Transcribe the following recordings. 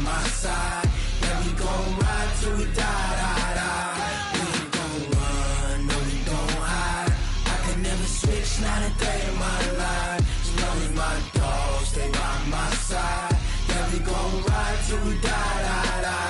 my side. Yeah, we gon' ride till we die, die, die. We ain't gon' run, no, we gon' hide. I can never switch, not a day in my life. As long as my dogs stay by my side. Yeah, we gon' ride till we die, die, die.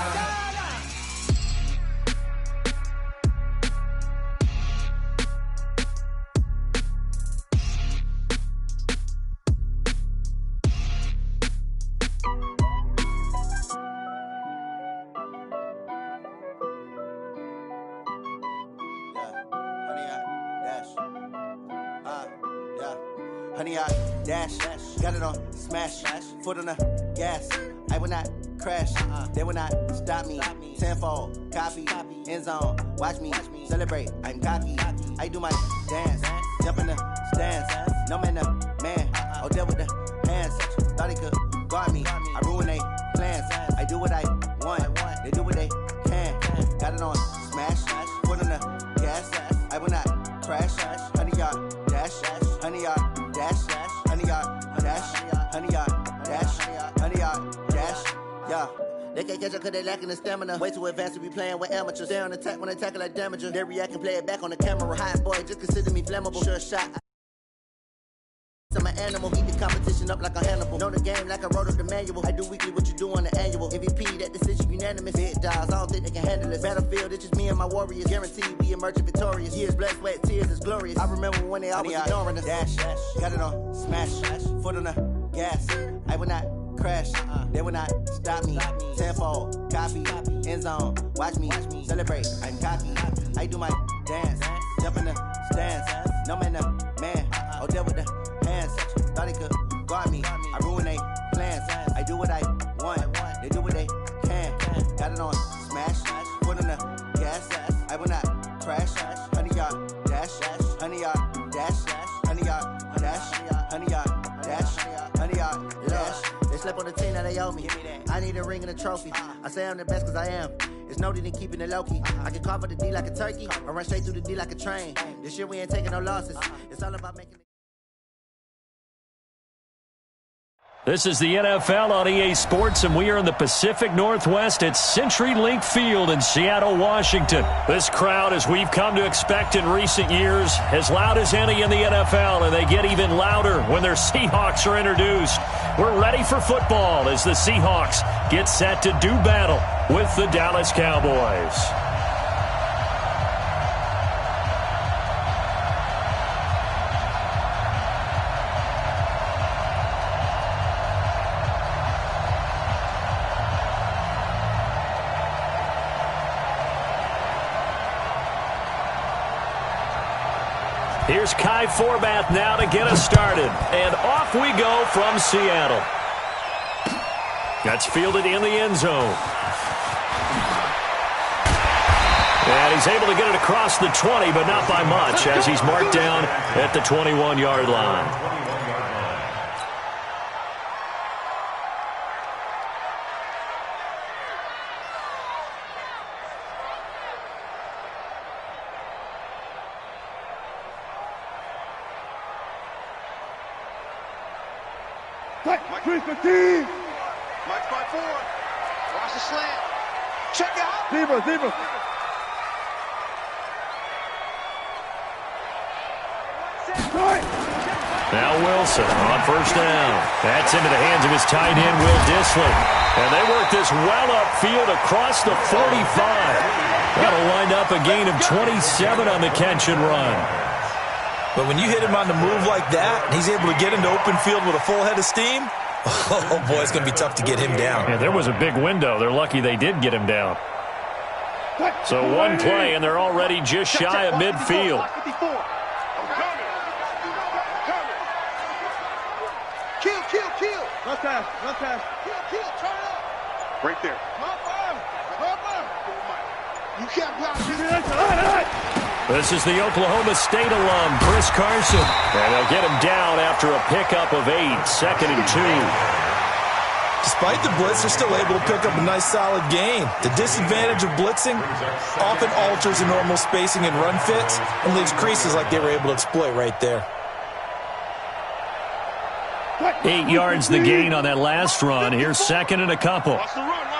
Honey, I dash, got it on smash, foot on the gas. I will not crash, they will not stop me. Tenfold, copy, end zone, watch me celebrate. I'm cocky, I do my dance, jump in the stands. No man, the man, oh, there with the hands. Thought he could guard me, I ruin they plans. I do what I want, they do what they can. Got it on smash, foot on the gas. I will not crash, honey, y'all dash, honey, y'all dash, honey, y'all dash, honey, y'all dash, honey, y'all dash, yeah. They can't catch up cause they lacking the stamina. Way too advanced to be playing with amateurs. Stay on attack when they tackle like damager. They react and play it back on the camera. Hot boy, just consider me flammable. Sure shot. I'm an animal, eat the competition up like a Hannibal. Know the game like I wrote up the manual. I do weekly what you do on the annual. MVP, that decision unanimous. Big dogs, I don't think they can handle this. Battlefield, it's just me and my warriors. Guaranteed we emerge victorious. Years, blood, sweat, tears is glorious. I remember when they always ignoring us. Dash, got it on smash, foot on the gas. I will not crash, they will not stop me. Tenfold, copy, end zone, watch me celebrate. I'm cocky, I do my dance, jump in the stands. No man, the man, oh, there with the hands. Thought he could guard me, I ruin they plans. I do what I want, they do what they can. Got it on smash, foot on the gas. I will not crash, honey, y'all dash, honey, y'all dash, honey, y'all dash, honey, y'all dash, honey, y'all dash. They slept on the team, now they owe me. I need a ring and a trophy. I say I'm the best cause I am. It's no need in keeping it low-key. I can carve up the D like a turkey or run straight through the D like a train. This year we ain't taking no losses. It's all about making it. This is the NFL on EA Sports, and we are in the Pacific Northwest at CenturyLink Field in Seattle, Washington. This crowd, as we've come to expect in recent years, as loud as any in the NFL, and they get even louder when their Seahawks are introduced. We're ready for football as the Seahawks get set to do battle with the Dallas Cowboys. Here's Kai Forbath now to get us started. And off we go from Seattle. That's fielded in the end zone. And he's able to get it across the 20, but not by much, as he's marked down at the 21-yard line. Mike 315. Mike 5-4. Watch the slant. Check out. Zebra. Now Wilson on first down. That's into the hands of his tight end, Will Dissly. And they work this well upfield across the 45. That'll wind up a gain of 27 on the catch and run. But when you hit him on the move like that, and he's able to get into open field with a full head of steam, oh, boy, it's going to be tough to get him down. Yeah, there was a big window. They're lucky they did get him down. So one play, and they're already just shy of midfield. Kill. Run pass. Kill, turn it up. Right there. You can't block. This is the Oklahoma State alum, Chris Carson. And they'll get him down after a pickup of 8, 2nd and 2. Despite the blitz, they're still able to pick up a nice, solid gain. The disadvantage of blitzing often alters the normal spacing and run fits and leaves creases like they were able to exploit right there. 8 yards the gain on that last run. Here's 2nd and a couple. Watch the run.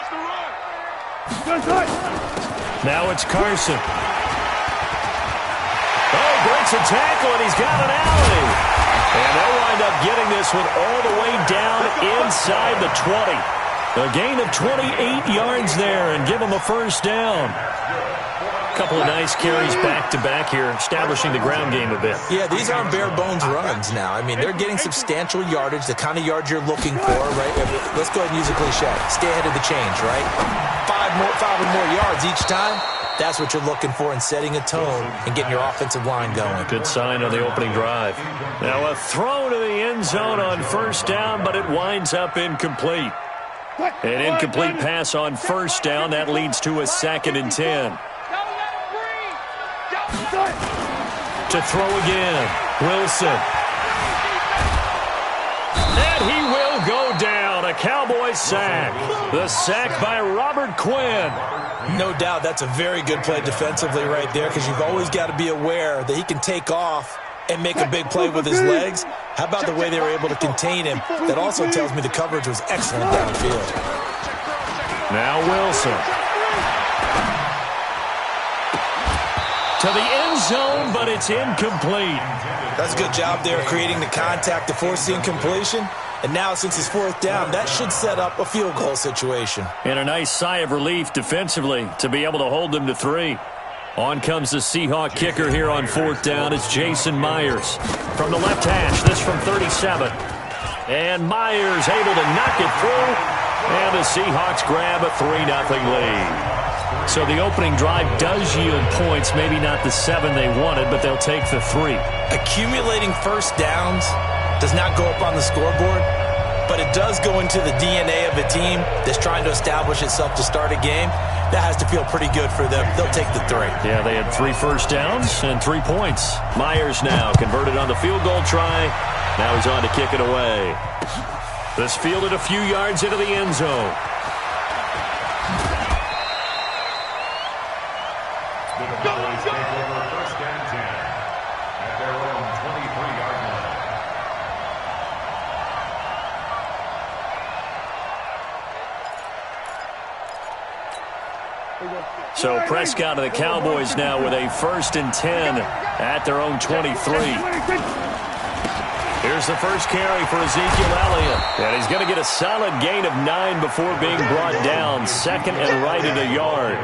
Now it's Carson. Oh, breaks a tackle, and he's got an alley. And they'll wind up getting this one all the way down inside the 20. A gain of 28 yards there and give them a first down. A couple of nice carries back-to-back here, establishing the ground game a bit. Yeah, these aren't bare-bones runs now. I mean, they're getting substantial yardage, the kind of yards you're looking for, right? Let's go ahead and use a cliche. Stay ahead of the change, right? Five or more yards each time. That's what you're looking for in setting a tone and getting your offensive line going. Good sign on the opening drive. Now a throw to the end zone on first down, but it winds up incomplete. An incomplete pass on first down. That leads to a 2nd and 10. To throw again. Wilson. And he will go down. A Cowboy sack. The sack by Robert Quinn. No doubt that's a very good play defensively right there, because you've always got to be aware that he can take off and make a big play with his legs. How about the way they were able to contain him? That also tells me the coverage was excellent downfield. Now Wilson. To the end zone, but it's incomplete. That's a good job there creating the contact to force the incompletion. And now, since it's 4th down, that should set up a field goal situation. And a nice sigh of relief defensively to be able to hold them to 3. On comes the Seahawk kicker here on 4th down. It's Jason Myers from the left hash. This from 37. And Myers able to knock it through. And the Seahawks grab a 3-0 lead. So the opening drive does yield points. Maybe not the 7 they wanted, but they'll take the 3. Accumulating first downs does not go up on the scoreboard, but it does go into the DNA of a team that's trying to establish itself to start a game. That has to feel pretty good for them. They'll take the 3. Yeah, they had 3 first downs and 3 points. Myers now converted on the field goal try. Now he's on to kick it away. This fielded a few yards into the end zone. So Prescott of the Cowboys now with a 1st and 10 at their own 23. Here's the first carry for Ezekiel Elliott. And he's going to get a solid gain of 9 before being brought down. 2nd and right at a yard.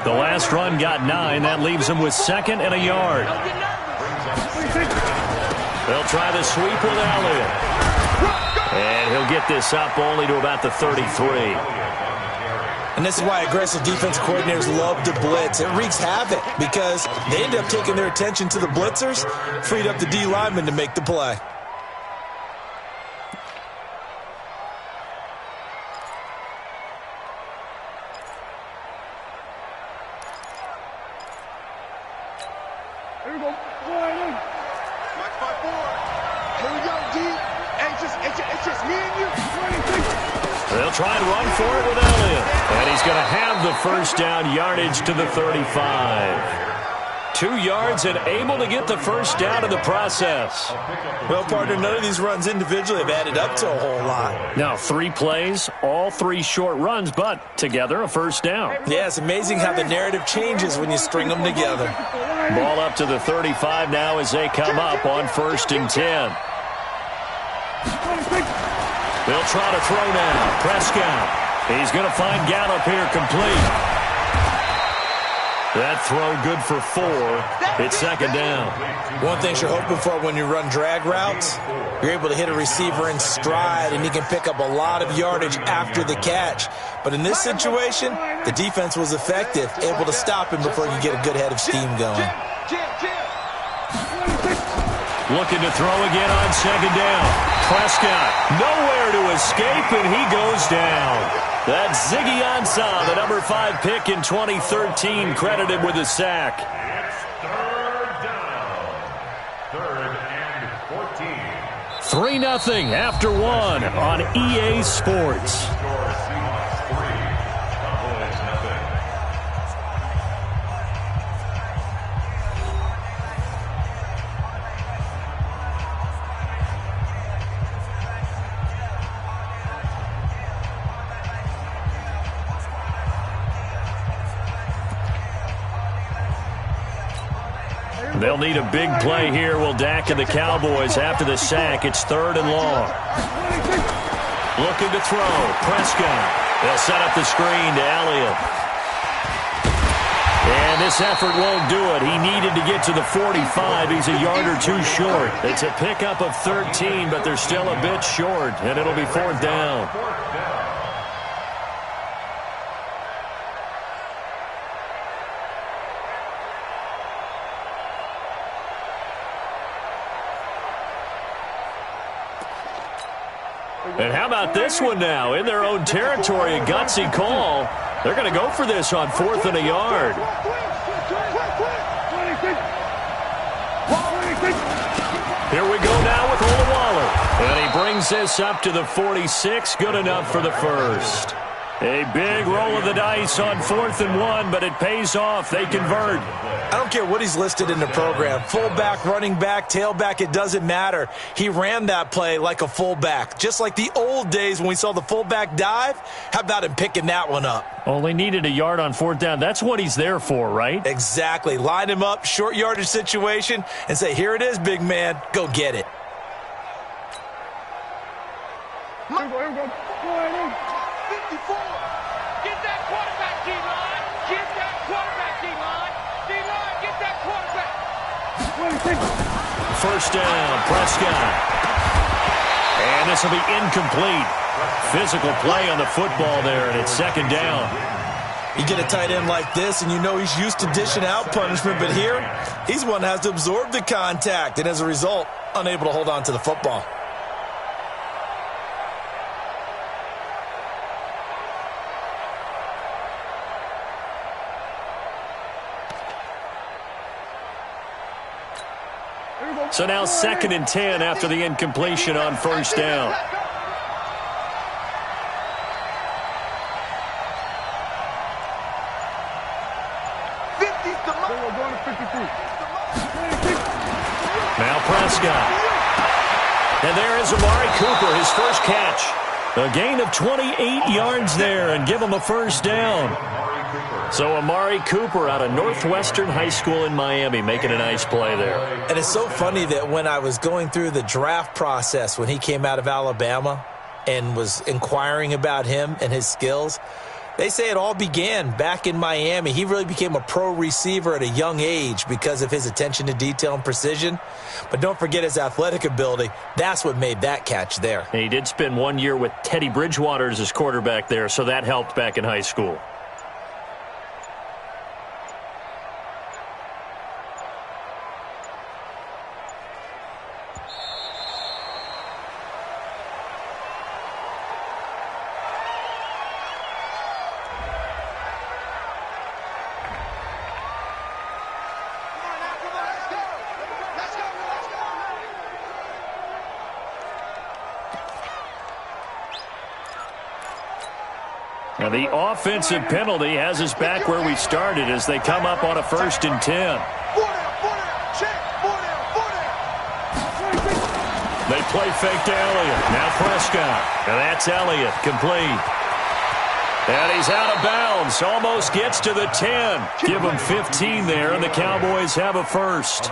The last run got 9. That leaves him with 2nd and a yard. They'll try the sweep with Elliott. And he'll get this up only to about the 33. And this is why aggressive defense coordinators love to blitz. It wreaks havoc because they end up taking their attention to the blitzers, freed up the D lineman to make the play. Here we go. Watch my board. Here we go, D. It's just me and you. They'll try and run for it with Elliott. And he's going to have the first down yardage to the 35. 2 yards and able to get the first down in the process. Well, partner, none of these runs individually have added up to a whole lot. Now 3 plays, all 3 short runs, but together a first down. Yeah, it's amazing how the narrative changes when you string them together. Ball up to the 35 now as they come up on 1st and 10. They'll try to throw now. Prescott. He's going to find Gallup here complete. That throw good for 4. It's 2nd down. One thing you're hoping for when you run drag routes, you're able to hit a receiver in stride, and he can pick up a lot of yardage after the catch. But in this situation, the defense was effective, able to stop him before you get a good head of steam going. Looking to throw again on 2nd down. Prescott nowhere to escape, and he goes down. That's Ziggy Ansah, the number 5 pick in 2013, credited with a sack. It's 3rd down. 3-0 after 1 on EA Sports. They'll need a big play here. Will Dak and the Cowboys after the sack. It's 3rd and long. Looking to throw. Prescott. They'll set up the screen to Elliott. And this effort won't do it. He needed to get to the 45. He's a yard or two short. It's a pickup of 13, but they're still a bit short, and it'll be 4th down. And how about this one now? In their own territory, a gutsy call. They're going to go for this on 4th and a yard. Here we go now with Olawale. And he brings this up to the 46. Good enough for the first. A big roll of the dice on 4th and 1, but it pays off. They convert. I don't care what he's listed in the program. Fullback, running back, tailback, it doesn't matter. He ran that play like a fullback. Just like the old days when we saw the fullback dive. How about him picking that one up? Only needed a yard on 4th down. That's what he's there for, right? Exactly. Line him up, short yardage situation, and say, here it is, big man. Go get it. Here we go. 54. Get that quarterback, D-line. Get that quarterback, D-line. D-line, get that quarterback. 1st down, Prescott. And this will be incomplete. Physical play on the football there, and it's 2nd down. You get a tight end like this, and you know he's used to dishing out punishment, but here, he's one that has to absorb the contact, and as a result, unable to hold on to the football. So now 2nd and 10 after the incompletion on 1st down. Now Prescott. And there is Amari Cooper, his first catch. A gain of 28 yards there and give him a 1st down. So Amari Cooper out of Northwestern High School in Miami making a nice play there. And it's so funny that when I was going through the draft process when he came out of Alabama and was inquiring about him and his skills, they say it all began back in Miami. He really became a pro receiver at a young age because of his attention to detail and precision. But don't forget his athletic ability. That's what made that catch there. And he did spend 1 year with Teddy Bridgewater as his quarterback there, so that helped back in high school. Now the offensive penalty has us back where we started as they come up on a 1st and 10. They play fake to Elliott. Now Prescott. And that's Elliott complete. And he's out of bounds. Almost gets to the 10. Give him 15 there, and the Cowboys have a 1st.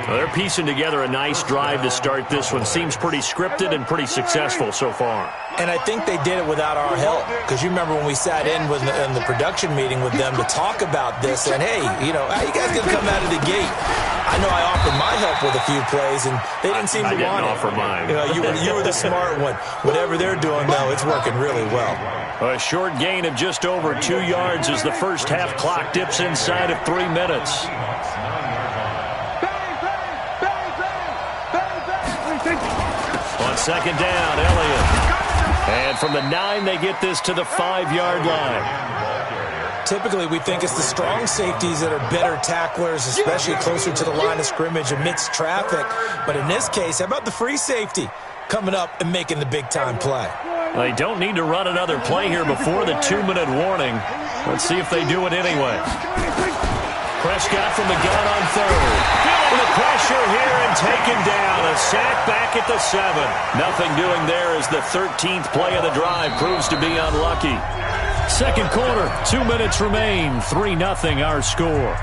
Well, they're piecing together a nice drive to start this one. Seems pretty scripted and pretty successful so far. And I think they did it without our help. Because you remember when we sat in the production meeting with them to talk about this. And, hey, you know, how you guys going to come out of the gate? I know I offered my help with a few plays, and they didn't seem to want it. I didn't offer mine. You were the smart one. Whatever they're doing, though, it's working really well. A short gain of just over 2 yards as the first half clock dips inside of 3 minutes. On 2nd down, Elliott. And from the 9, they get this to the 5-yard line. Typically, we think it's the strong safeties that are better tacklers, especially closer to the line of scrimmage amidst traffic. But in this case, how about the free safety coming up and making the big-time play? They don't need to run another play here before the 2-minute warning. Let's see if they do it anyway. Prescott from the gun on 3rd. Feeling the pressure here and taken down. A sack back at the 7. Nothing doing there as the 13th play of the drive proves to be unlucky. 2nd quarter, 2 minutes remain. 3-0 our score.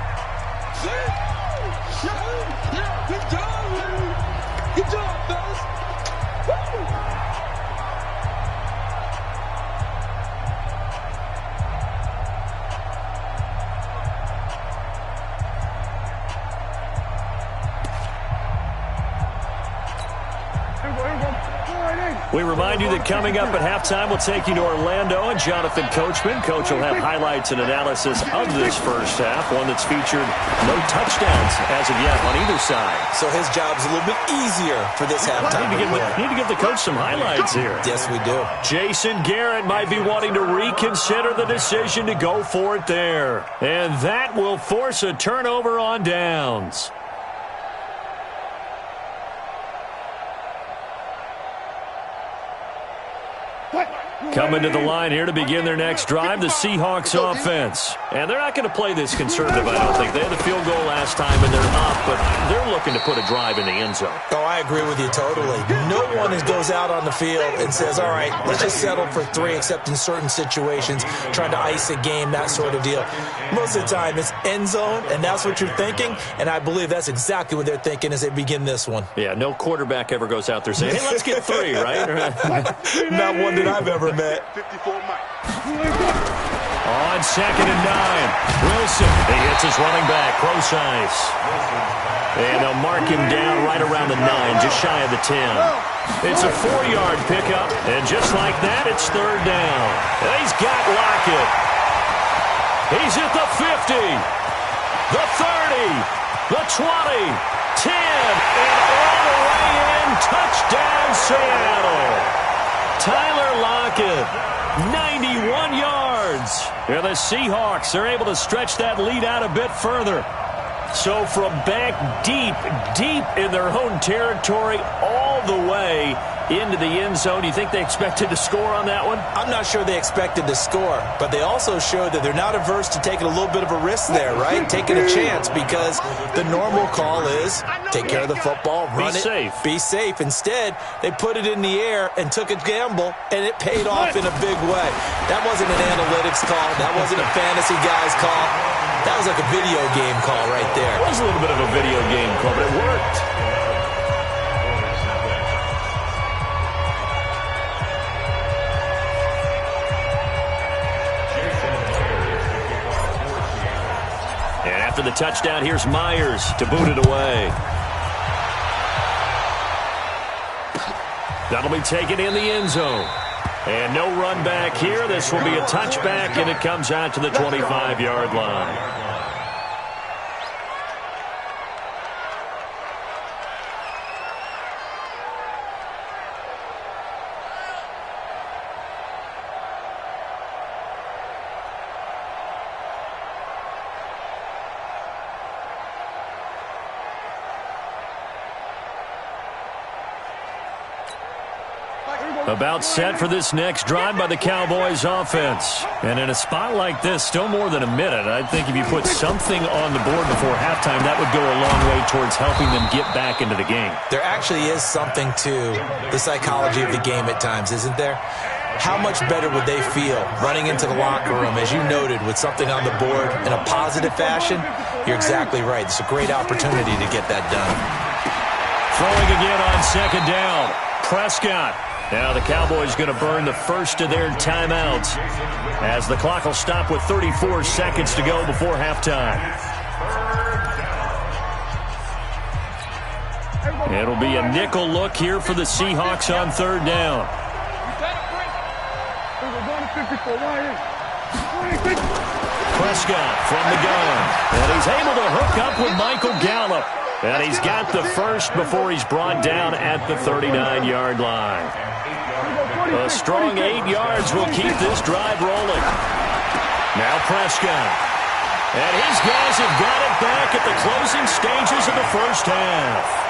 We remind you that coming up at halftime, we'll take you to Orlando and Jonathan Coachman. Coach will have highlights and analysis of this first half, one that's featured no touchdowns as of yet on either side. So his job's a little bit easier for this halftime. Need to give the coach some highlights here. Yes, we do. Jason Garrett might be wanting to reconsider the decision to go for it there. And that will force a turnover on downs. Coming to the line here to begin their next drive, the Seahawks offense. And they're not going to play this conservative, I don't think. They had the field goal last time, and they're up, but they're looking to put a drive in the end zone. Oh, I agree with you totally. No one goes out on the field and says, all right, let's just settle for 3, except in certain situations, trying to ice a game, that sort of deal. Most of the time, it's end zone, and that's what you're thinking, and I believe that's exactly what they're thinking as they begin this one. Yeah, no quarterback ever goes out there saying, hey, let's get 3, right? Not one that I've ever met. 54 Mike. On 2nd and 9, Wilson. He hits his running back, Procise. And they'll mark him down right around the 9, just shy of the 10. It's a 4-yard pickup, and just like that, it's 3rd down. And he's got Lockett. He's at the 50, the 30, the 20, 10, and all the way in. Touchdown, Seattle. Tyler Lockett, 91 yards. And the Seahawks are able to stretch that lead out a bit further. So from back deep in their own territory all the way into the end zone, you think they expected to score on that one? I'm not sure they expected to score, but they also showed that they're not averse to taking a little bit of a risk there, right? Taking a chance, because the normal call is take care of the football, run it, be safe. Instead, they put it in the air and took a gamble, and it paid off in a big way. That wasn't an analytics call. That wasn't a fantasy guy's call. That was like a video game call right there. It was a little bit of a video game call, but it worked. And after the touchdown, here's Myers to boot it away. That'll be taken in the end zone. And no run back here. This will be a touchback, and it comes out to the 25-yard line. About set for this next drive by the Cowboys offense. And in a spot like this, still more than a minute, I think if you put something on the board before halftime, that would go a long way towards helping them get back into the game. There actually is something to the psychology of the game at times, isn't there? How much better would they feel running into the locker room, as you noted, with something on the board in a positive fashion? You're exactly right. It's a great opportunity to get that done. Throwing again on 2nd down. Prescott. Now the Cowboys going to burn the first of their timeouts as the clock will stop with 34 seconds to go before halftime. It'll be a nickel look here for the Seahawks on 3rd down. Prescott from the gun. And he's able to hook up with Michael Gallup. And he's got the first before he's brought down at the 39-yard line. A strong 8 yards will keep this drive rolling. Now Prescott. And his guys have got it back at the closing stages of the first half.